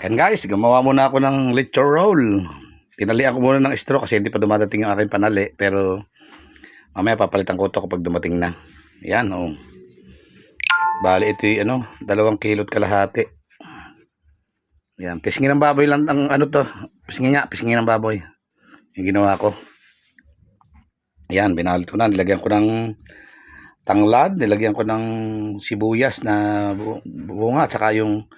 Ayan guys, gumawa muna ako ng lechon roll. Tinalian ko muna ng straw kasi hindi pa dumadating yung aking panali. Pero mamaya papalitan ko ito kapag dumating na. Ayan oh. Bali ito yung 2 kilot kalahati. Ayan, pisngin ng baboy lang ang to. Pisngin ng baboy. Yung ginawa ko. Ayan, binalit ko na. Nilagyan ko ng tanglad. Nilagyan ko ng sibuyas na bunga. At saka yung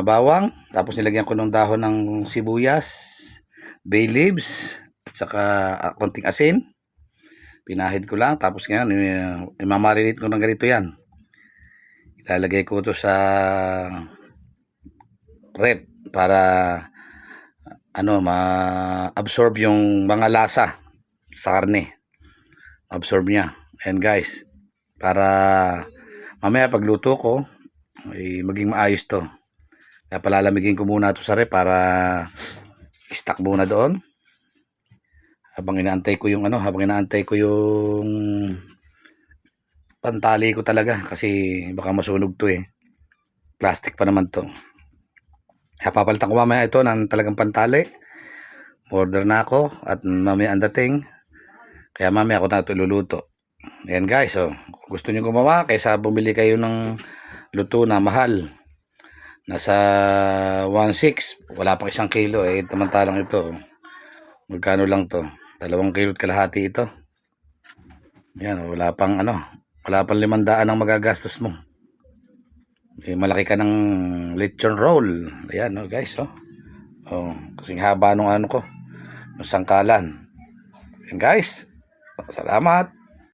bawang, tapos nilagyan ko ng dahon ng sibuyas, bay leaves, at saka konting asin. Pinahid ko lang, tapos ngayon imamarinate ko ng ganito yan. Ilalagay ko to sa rep para ma-absorb yung mga lasa sa karne. Absorb niya. Ayan guys, para mamaya pagluto ko ay maging maayos to. Kaya palalamigin ko muna ito sa rep para stock muna doon. Habang inaantay ko yung pantali ko talaga kasi baka masunog to eh. Plastic pa naman to. Kaya papalitan ko mamaya ito ng talagang pantali. Order na ako at mamaya ang dating. Kaya mamaya ako na ito iluluto. Ayan guys, kung gusto nyo gumawa kaysa bumili kayo ng luto na mahal. Nasa 1.6, wala pang 1 kilo eh, samantalang ito magkano lang to, 2 kilot kalahati ito. Yan, wala pang 500 ang magagastos mo. Malaki ka ng lechon roll. Ayan guys, kasing haba nung ng sangkalan. Yan guys, salamat.